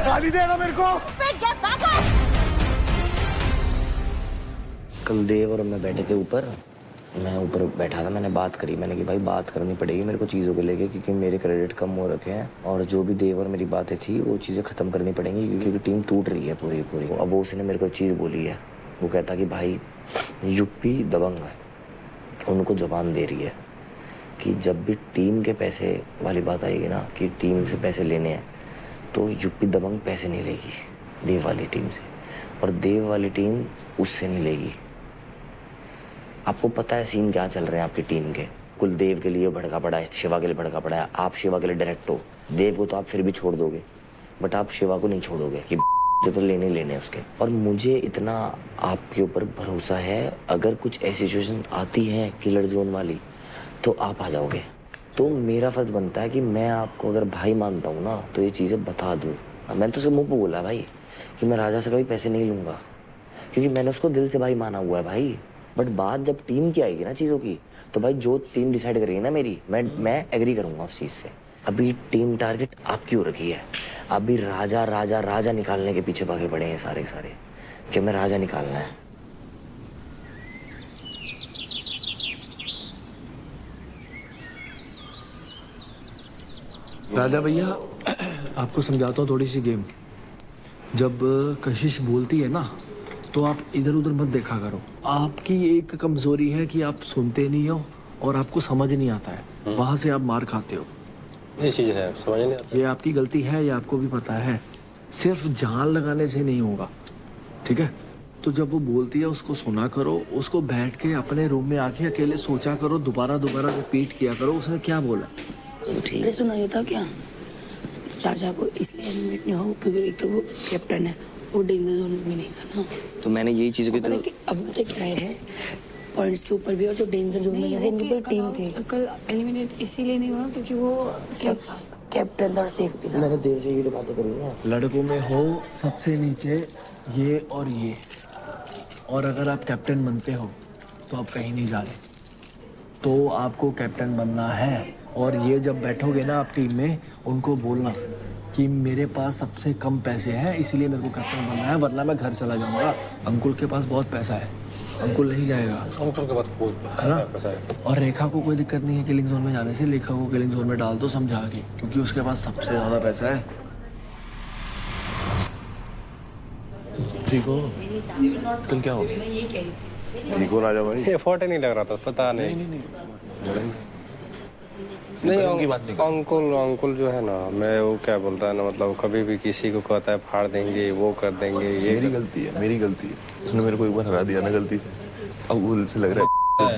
गाली देगा मेरे को। कल देव और मैं बैठे थे ऊपर, मैं ऊपर बैठा था, मैंने बात करी, मैंने कि भाई बात करनी पड़ेगी मेरे को चीज़ों को लेके, क्योंकि मेरे क्रेडिट कम हो रखे हैं और जो भी देव और मेरी बातें थी वो चीज़ें ख़त्म करनी पड़ेंगी, क्योंकि टीम टूट रही है पूरी पूरी। अब वो उसने मेरे को चीज़ बोली है, वो कहता कि भाई यूपी दबंग उनको जुबान दे रही है कि जब भी टीम के पैसे वाली बात आएगी ना, कि टीम से पैसे लेने हैं, तो यूपी दबंग पैसे नहीं लेगी देव वाली टीम से, और देव वाली टीम उससे नहीं लेगी। आपको पता है सीन क्या चल रहे हैं आपकी टीम के। कुलदेव के लिए भड़का पड़ा है, शिवा के लिए भड़का पड़ा है, आप शिवा के लिए डायरेक्ट हो। देव को तो आप फिर भी छोड़ दोगे, बट आप शिवा को नहीं छोड़ोगे कि तो लेने लेने उसके। और मुझे इतना आपके ऊपर भरोसा है, अगर कुछ ऐसी सिचुएशन आती है किलर जोन वाली, तो आप आ जाओगे। तो मेरा फर्ज बनता है कि मैं आपको अगर भाई मानता हूँ ना, तो ये चीज़ें बता दूँ। मैंने तो उसके मुँह पर बोला भाई कि मैं राजा से कभी पैसे नहीं लूँगा, क्योंकि मैंने उसको दिल से भाई माना हुआ है भाई। बट बात जब टीम की आएगी ना चीज़ों की, तो भाई जो टीम डिसाइड करेगी ना मेरी, मैं एग्री करूँगा उस चीज़ से। अभी टीम टारगेट आपकी हो रखी है, अभी राजा राजा राजा निकालने के पीछे भागे पड़े हैं सारे सारे, कि हमें राजा निकालना है। राजा भैया, आपको समझाता हूँ थोड़ी सी गेम। जब कशिश बोलती है ना, तो आप इधर उधर मत देखा करो। आपकी एक कमजोरी है कि आप सुनते नहीं हो और आपको समझ नहीं आता है, वहां से आप मार खाते हो। ये चीज है, समझ नहीं आता। ये आपकी गलती है, ये आपको भी पता है। सिर्फ जान लगाने से नहीं होगा, ठीक है? तो जब वो बोलती है उसको सुना करो, उसको बैठ के अपने रूम में आके अकेले सोचा करो, दोबारा दोबारा रिपीट किया करो उसने क्या बोला। तो ठीक है, सुना होता क्या राजा को इसलिए एलिमिनेट नहीं हो क्योंकि एक तो वो कैप्टन है, वो डेंजर जोन में भी नहीं था ना। तो मैंने यही चीज़ की अब तो क्या है, पॉइंट्स के ऊपर भी और जो डेंजर जोन में जैसे इनकी पूरी टीम थी। कल एलिमिनेट इसीलिए नहीं हुआ क्योंकि वो कैप्टन था और सेफ भी था। मैंने देव से ये तो बातें करी ना। लड़कों में हो सबसे नीचे ये, और अगर आप कैप्टन बनते हो तो आप कहीं नहीं जा रहे, तो आपको कैप्टन बनना है। और ये जब बैठोगे ना आप टीम में, उनको बोलना कि मेरे पास सबसे कम पैसे हैं इसलिए मेरे को कैप्टन बनना है, वरना मैं घर चला जाऊंगा। अंकुल के पास बहुत पैसा है, अंकुल नहीं जाएगा। अंकुल के पास बहुत है ना? पैसा है। और रेखा को कोई दिक्कत नहीं है किलिंग जोन में जाने से, रेखा को किलिंग जोन में डाल दो समझा के, क्योंकि उसके पास सबसे ज्यादा पैसा है। ठीक हो? कल क्या हो? मैं ये कह रही थी। ठीक हो राजा भाई? एफर्ट ही नहीं लग रहा था, पता नहीं। नहीं बात नहीं अंकुल जो है ना, मैं वो क्या बोलता है ना, मतलब कभी भी किसी को कहता है फाड़ देंगे, वो कर देंगे। ये मेरी गलती है। उसने मेरे को एक बार हरा दिया ना गलती से, अब वो दिल से लग रहा है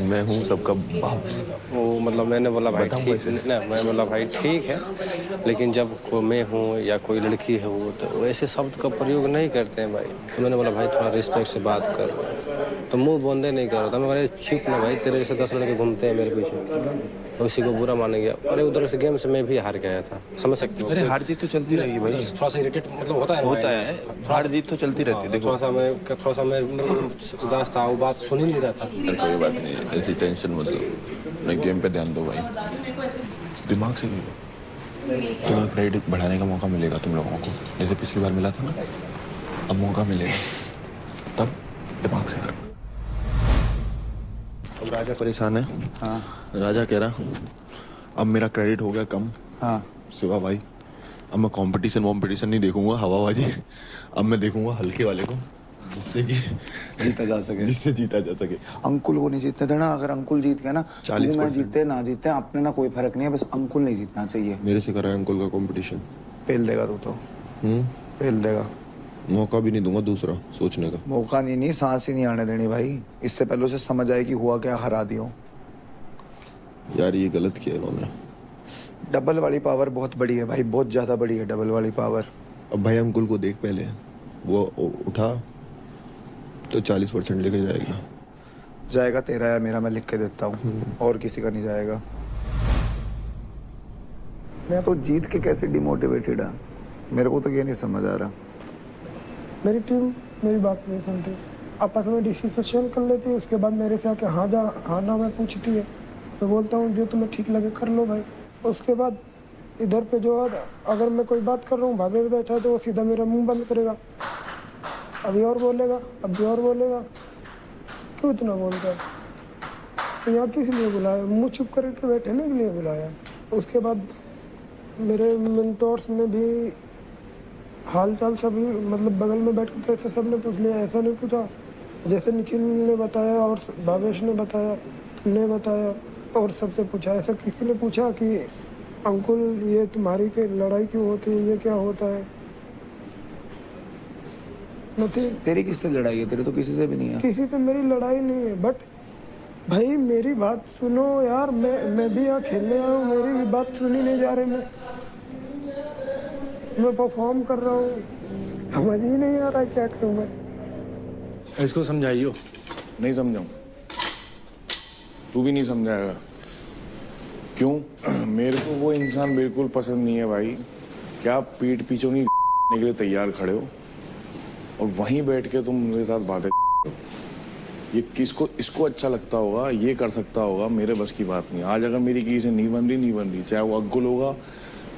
मैं हूँ सबका बाप। वो मतलब मैंने बोला भाई ठीक ना, मैं बोला भाई ठीक है, लेकिन जब मैं हूँ या कोई लड़की है वो, तो वैसे शब्द का प्रयोग नहीं करते हैं भाई। तो मैंने बोला भाई थोड़ा रिस्पेक्ट से बात कर, तो मुंह बंदे नहीं कर रहा था। मैं बोला चुप ना भाई, तेरे जैसे 10 लड़के घूमते हैं मेरे पीछे, तो उसी को बुरा माने गया। अरे उधर से गेम से मैं भी हार गया था, समझ सकते हो। अरे हार जीत तो चलती रहेगी भाई, थोड़ा सा इरिटेट मतलब होता है, हार जीत तो चलती रहती है। देखो थोड़ा सा मैं उदास था, वो बात सुन ही नहीं रहा था। कोई बात नहीं, ऐसी टेंशन मत लो, अपने गेम पे ध्यान दो भाई, दिमाग से खेलो। तुम्हें क्रेडिट बढ़ाने का मौका मिलेगा तुम लोगों को, जैसे पिछली बार मिला था ना, अब मौका मिलेगा, तब दिमाग से करो। अब राजा परेशान है। हाँ। राजा कह रहा अब मेरा क्रेडिट हो गया कम। हाँ। शिवा भाई, अब मैं कंपटीशन नहीं देखूंगा हवाबाजी, अब मैं देखूंगा हल्के वाले को, जिससे जीता जा सके। अंकुल को नहीं जीतने देना। अगर अंकुल जीत गया ना, 40% मैं जीते ना जीते अपने ना कोई फर्क नहीं है, बस अंकुल नहीं जीतना चाहिए। मेरे से करा है अंकुल का कंपटीशन, पेल देगा तू तो। पेल देगा। मौका भी नहीं दूंगा दूसरा सोचने का। मौका नहीं, सांस ही नहीं आने देनी भाई। इससे पहले उसे समझ आए कि हुआ क्या, हरा दियो। यार ये गलत किया इन्होंने। डबल वाली पावर बहुत बड़ी है भाई, बहुत ज्यादा बड़ी है डबल वाली पावर। अब भाई अंकुल को देख, पहले वो उठा तो 40% लेके जाएगा तेरा या मेरा, मैं लिख के देता हूँ, और किसी का नहीं जाएगा। मैं तो जीत के कैसे डिमोटिवेटेड है, मेरे को तो ये नहीं समझ आ रहा। मेरी टीम मेरी बात नहीं सुनती, आपस में डिस्कशन कर लेती है, उसके बाद मेरे से आके हाँ ना मैं पूछती है, तो बोलता हूँ जो तुम्हें ठीक लगे कर लो भाई। उसके बाद इधर पे जो है, अगर मैं कोई बात कर रहा हूँ भागे बैठा है तो वो सीधा मेरा मुंह बंद करेगा, अभी और बोलेगा, अभी और बोलेगा। क्यों इतना बोलता है? तो यहाँ किस लिए बुलाया? मुंह चुप करके बैठने के लिए बुलाया। उसके बाद मेरे मेंटोर्स में भी हाल चाल सभी मतलब बगल में बैठ के ऐसे सब ने पूछ लिया, ऐसा नहीं पूछा जैसे निखिल ने बताया और भावेश ने बताया, तुमने बताया और सबसे पूछा। ऐसा किसी ने पूछा कि अंकुल ये तुम्हारी के लड़ाई क्यों होती है, ये क्या होता है? नहीं, तेरी किससे लड़ाई है? तेरे तो किसी से भी नहीं है। किसी से मेरी लड़ाई नहीं है, बट भाई मेरी बात सुनो यार। मैं भी यहाँ खेलने आया हूँ, मेरी भी बात सुनी नहीं जा रही। मैं परफॉर्म कर रहा हूँ, समझ ही नहीं आ रहा क्या करूँ मैं। इसको समझाइयो। नहीं समझाऊं, तू भी नहीं समझाएगा। क्यों? मेरे को वो इंसान बिल्कुल पसंद नहीं है भाई। क्या आप पीठ पीछे नहीं के लिए तैयार खड़े हो और वहीं बैठ के तुम मेरे साथ बातें हो। ये किसको इसको अच्छा लगता होगा, ये कर सकता होगा, मेरे बस की बात नहीं। आज अगर मेरी किसी से नहीं बन रही, चाहे वो अंकुल होगा,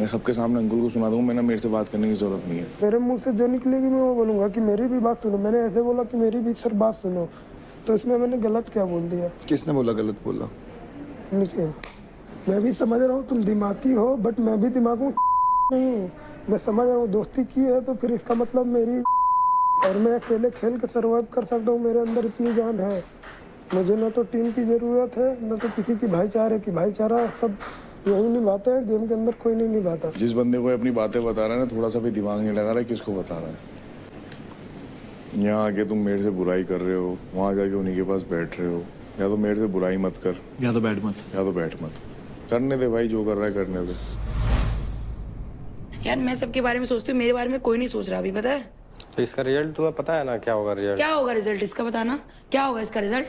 मैं सबके सामने अंकुल को सुना दूंगा, मैंने मेरे से बात करने की जरूरत नहीं है। मेरे मुंह से जो निकलेगी मैं वो बोलूँगा कि मेरी भी बात सुनो। मैंने ऐसे बोला कि मेरी भी सर बात सुनो, तो इसमें मैंने गलत क्या बोल दिया? किसने बोला गलत बोला? निखिल, मैं भी समझ रहा हूँ तुम दिमागी हो, बट मैं भी दिमागू नहीं हूँ। मैं समझ रहा हूँ दोस्ती की है तो फिर इसका मतलब मेरी, और मैं अकेले खेल के सर्वाइव कर सकता हूँ। मेरे अंदर इतनी जान है। मुझे ना तो टीम की ज़रूरत है, ना तो किसी की भाईचारे की। भाईचारा सब यही निभाते हैं, गेम के अंदर कोई नहीं निभाता। जिस बंदे को अपनी बातें बता रहा है ना, थोड़ा सा भी दिमाग नहीं लगा रहा है किसको बता रहा है। यहाँ आके तुम मेरे से बुराई कर रहे हो, वहाँ जाके उन्हीं के पास बैठ रहे हो। या तो मेरे से बुराई मत कर, या तो बैठ मत। या तो बैठ मत। करने दे भाई, जो कर रहा है करने दे। यार मैं सबके बारे में सोचती हूँ, मेरे बारे में कोई नहीं सोच रहा अभी, पता है? तो इसका रिजल्ट तुम्हें पता है ना क्या होगा रिजल्ट? क्या होगा रिजल्ट इसका, बताना क्या होगा इसका रिजल्ट?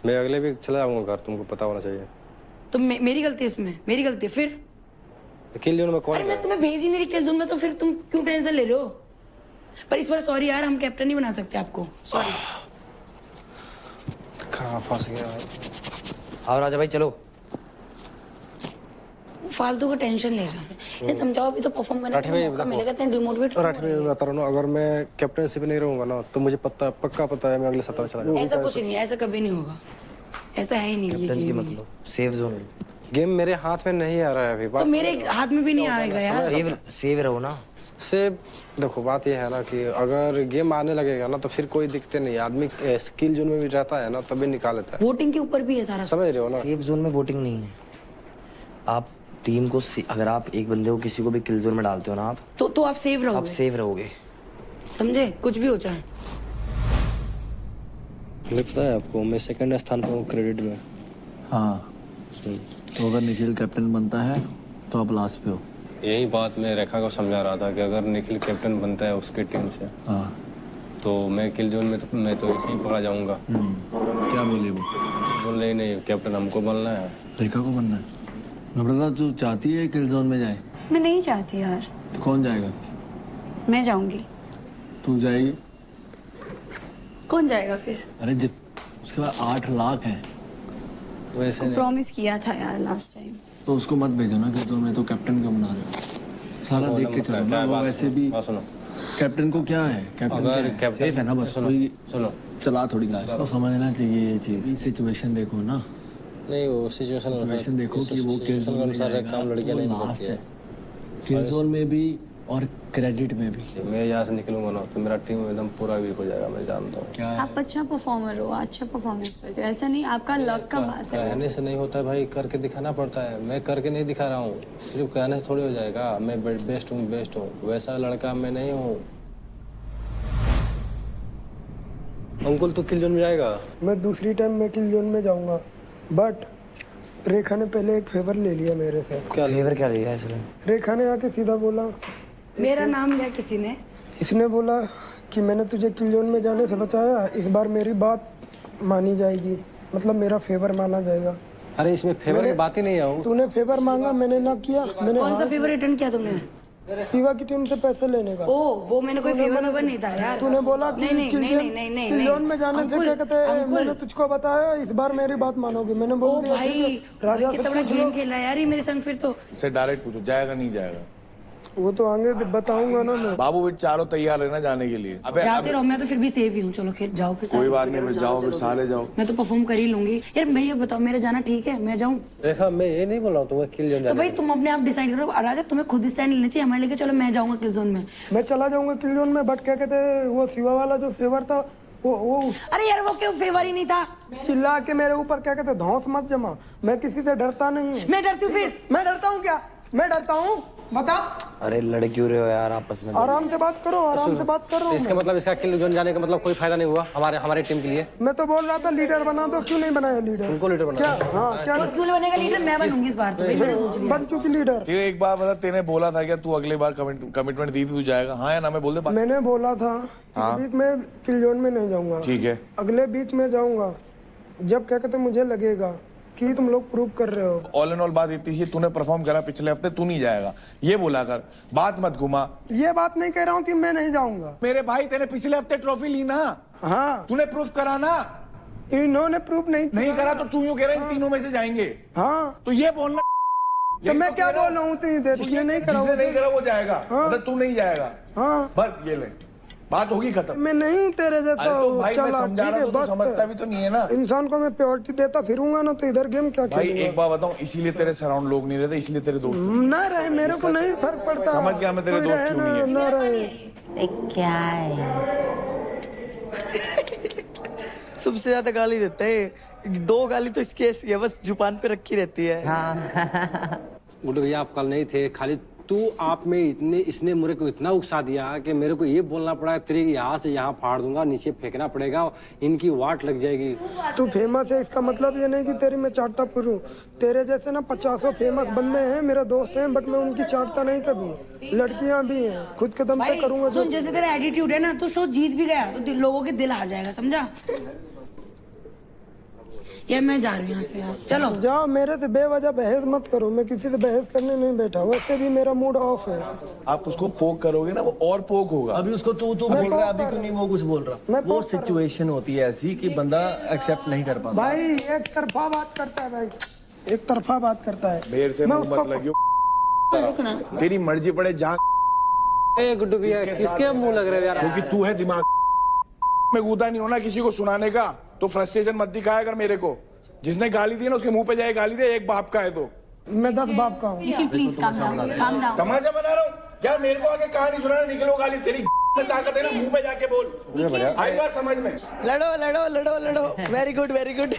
मैं अगले वीक चला जाऊंगा घर, तुमको पता होना चाहिए। तो मेरी गलती है इसमें, मेरी गलती है फिर? किल जोन में कौन अरे है? मैं तुम्हें भेज ही नहीं रही किल जोन में, तो फिर तुम क्यों टेंशन ले रहे हो? पर इस बार सॉरी यार, हम कैप्टन नहीं बना सकते आपको, सॉरी। कहाँ फंस गया भाई। आओ राजा भाई चलो। फालतू का टेंशन ले रहा है। ये समझाओ, अभी तो परफॉर्म करने का मौका मिलेगा, इतने डिमोटिवेट राठी भाई बता रहा हूँ, अगर मैं कैप्टनशिप नहीं रहूंगा ना तो मुझे पक्का पता है मैं अगले सप्ताह में चला जाऊंगा। ऐसा कुछ नहीं है, ऐसा कभी नहीं होगा, ऐसा है ही नहीं। ये कैप्टनसी चीज मत नहीं है। लो, सेफ जोन। गेम मेरे हाथ में नहीं आ रहा है अभी। तो मेरे हाथ में भी नहीं आएगा यार। सेव रहो ना। से देखो बात ये है ना कि अगर गेम आने लगेगा ना तो फिर कोई दिक्कत नहीं। आदमी स्किल जोन में भी रहता है ना तभी निकाल लेता है। वोटिंग के ऊपर भी है सारा, समझ रहे हो ना? सेफ जोन में वोटिंग नहीं है। आप टीम को अगर आप एक बंदे को किसी को भी किल जोन में डालते हो ना, आप तो आप सेव आप रहोगे, सेफ रहोगे। समझे? कुछ भी हो चाहे। लगता है आपको मैं सेकंड स्थान पर हूँ क्रेडिट में? हाँ, तो अगर निखिल कैप्टन बनता है तो आप लास्ट पे हो। यही बात मैं रेखा को समझा रहा था कि अगर निखिल कैप्टन बनता है उसकी टीम से, हाँ, तो मैं किल जोन में मैं तो ऐसे ही पकड़ा जाऊंगा। क्या बोले वो? बोल रही नहीं, कैप्टन हमको बनना है। रेखा को बनना है। नम्रता तू चाहती है किल जोन में जाए? मैं नहीं चाहती यार। तो कौन जाएगा? मैं जाऊंगी। तू जाएगी? कौन जाएगा फिर? अरे जित उसके बाद 8 लाख हैं, वैसे नहीं। प्रॉमिस किया था यार लास्ट टाइम। तो उसको मत भेजो ना किल जोन में। तो कैप्टन क्यों बना रहे हो? सारा देख के चलो ना। वो वैसे भी सुनो, कैप्टन को क्या है, कैप्टन अगर क्या है? कैप्टन- सेफ है ना बस। कोई सुनो चला थोड़ी लाश को समझना चाहिए ये चीज। सिचुएशन देखो ना, नहीं वो सिचुएशन देखो कि वो किल जोन में अनुसार जाएगा काम लड़कियां तो नहीं लास्ट करती है, है। किल जोन में भी और क्रेडिट में भी। मैं यहाँ से निकलूंगा ना तो मेरा टीम एकदम पूरा वीक हो जाएगा, मैं जानता हूँ। क्या है? आप अच्छा परफॉर्मर हो, अच्छा परफॉर्मेंस करते हो, ऐसा नहीं आपका लक का बात है। कहने से नहीं होता है भाई, करके दिखाना पड़ता है। मैं करके नहीं दिखा रहा हूँ, सिर्फ कहने से थोड़ी हो जाएगा। मैं बेस्ट हूँ, वैसा लड़का मैं नहीं हूँ। अंकुल तो किल जोन में जाएगा? मैं दूसरी टाइम मैं किल जोन में जाऊंगा, बट रेखा ने पहले एक फेवर ले लिया मेरे से। फेवर क्या लिया इसने? रेखा ने आके सीधा बोला, मेरा नाम लिया किसी ने, इसने बोला कि मैंने तुझे किल जोन में जाने से बचाया, इस बार मेरी बात मानी जाएगी, मतलब मेरा फेवर माना जाएगा। अरे इसमें फेवर की बात ही नहीं है। तूने फेवर मांगा, मैंने ना किया। मैंने कौन सा फेवर रिटर्न किया तुमने? शिवा की टीम से पैसे लेने का। ओ वो मैंने कोई फेवर नहीं था यार। तूने बोला कि नहीं नहीं नहीं नहीं नहीं किलियन में जाने से क्या कहते हैं, मैंने तुझको बताया इस बार मेरी बात मानोगे। मैंने ओ बोल दिया भाई ठीक है, राजा कितना बड़ा गेम खेल रहा है यार ये मेरे संग। फिर तो इससे डायरेक्ट पूछो जाएगा नहीं जाएगा। वो तो आगे बताऊंगा ना मैं। बाबू भी चारों तैयार है ना जाने के लिए। अबे जाते रहो, मैं तो फिर भी सेफ ही हूँ। चलो खेल जाओ फिर। कोई बात नहीं, फिर जाओ, फिर सारे जाओ। मैं तो परफॉर्म कर ही लूंगी यार। मैं ये बताओ मेरा जाना ठीक है, मैं जाऊँ? रेखा मैं ये नहीं बोल रहा हूँ तुम्हें किल जोन तो भाई तुम अपने आप डिसाइड करो। राजा तुम्हें खुद स्टैंड लेना चाहिए हमारे लेके। चलो मैं जाऊंगा किल जोन में। मैं चला जाऊंगा किल जोन में, बट क्या कहते हैं वो शिवा वाला जो फेवर था वो अरे यार वो क्यों फेवर ही नहीं था? चिल्ला के मेरे ऊपर क्या कहते हैं धौंस मत जमा। मैं किसी से डरता नहीं हूँ। मैं डरती हूँ फिर? मैं डरता हूँ क्या? मैं डरता हूँ? बता। अरे लड़ क्यों रहे हो यार आपस में? आराम से बात करो, आराम से बात कर रहा हूँ इसका मतलब इसका किल जोन जाने का मतलब कोई फायदा नहीं हुआ हमारे टीम के लिए। मैं तो बोल रहा था लीडर बना दो, क्यों नहीं बनाया लीडर? उनको लीडर बना क्या? हाँ क्या क्यों बनेगा लीडर? मैं बनूंगी इस बार। तो भाई मैंने सोच लिया। बन चुकी लीडर। ये एक बार बता, तेने बोला था क्या तू अगले बार कमिटमेंट दी थी तू जाएगा? हाँ या ना? मैं बोल दे बात। मैंने बोला था इस वीक में किल जोन में नहीं जाऊंगा। ठीक है, अगले वीक में जाऊंगा जब क्या कहते मुझे लगेगा कि तुम लोग प्रूव कर रहे हो। ऑल एंड ऑल बात इतनी सी, तूने परफॉर्म करा पिछले हफ्ते, तू नहीं जाएगा ये बोला कर, बात मत घुमा। ये बात नहीं कह रहा हूँ कि मैं नहीं जाऊंगा। मेरे भाई तेने पिछले हफ्ते ट्रॉफी ली ना, हाँ तूने प्रूफ करा ना। इन्होंने प्रूव नहीं करा तो तू यूं कह रहा है इन तीनों में से जाएंगे। हाँ तो ये बोलना। तो मैं क्या बोल रहा हूँ इतनी देर? ये नहीं करा, जिसने नहीं करा वो जाएगा। हाँ। मतलब तू नहीं जाएगा। हाँ बस ये ले, बात होगी खत्म। मैं नहीं हूँ तेरे जैसा। अरे तो भाई मैं चला, समझा ठीक रहा है, हूँ, तू बस समझता भी तो नहीं है ना। इंसान को मैं प्योरिटी देता फिरूंगा ना तो इधर गेम क्या भाई खेलूंगा? एक बात बताऊं, इसीलिए तेरे सराउंड लोग नहीं रहते, इसलिए तेरे दोस्त ना रहे मेरे को नहीं फर्क पड़ता। समझ गया मैं तेरे कोई दोस्त रहे क्यों ना, नहीं है। ना रहे। क्या है? सबसे ज्यादा गाली देते हैं। 2 गाली तो इसकी ऐसी है, बस जुबान पे रखी रहती है। गुड्डू भैया आप कल नहीं थे, खाली तू आप में इसने मेरे को इतना उकसा दिया कि मेरे को ये बोलना पड़ा तेरे यहाँ से यहाँ फाड़ दूंगा, नीचे फेंकना पड़ेगा, इनकी वाट लग जाएगी। तू फेमस है इसका मतलब ये नहीं कि तेरी मैं चाटता फिरूं। तेरे जैसे ना 50 फेमस बंदे हैं मेरे दोस्त हैं, बट मैं उनकी चाटता नहीं कभी। लड़कियां भी हैं, खुद के दम पे करूंगा। सुन जैसे तेरा एटीट्यूड है ना तो शो जीत भी गया तो लोगों के दिल हार जाएगा, समझा? यार मैं जा रही हूँ यहाँ से यार। चलो जाओ, मेरे से बेवजह बहस मत करो। मैं किसी से बहस करने नहीं बैठा, वैसे भी मेरा मूड ऑफ है। आप उसको पोक करोगे ना वो और पोक होगा। अभी उसको तू बोल रहा है, अभी क्यों नहीं वो कुछ बोल रहा? वो सिचुएशन होती है ऐसी कि बंदा एक्सेप्ट नहीं कर पाता। भाई एक तरफा बात करता है, भाई एक तरफा बात करता है। मेरे से मैं मुंह उसको मत लगियो, तेरी मर्जी पड़े जहाँ। ए गुड्डू भैया किसके मुंह लग रहे हो यार? क्योंकि तू है दिमाग में कूदा नहीं होना किसी को सुनाने का, तो फ्रस्ट्रेशन मत दिखाया कर मेरे को। जिसने गाली दी ना उसके मुंह पे जाए गाली दे, एक बाप का है तो। मैं 10 बाप का हूँ। Please calm down. तमाशा बना रहा हूँ यार, मेरे को आगे कहानी सुनाना, निकलो गाली। तेरी में ताकत है ना, मुंह पे जाके बोल। आई बात समझ में। लड़ो लड़ो लड़ो लड़ो। Very good very good.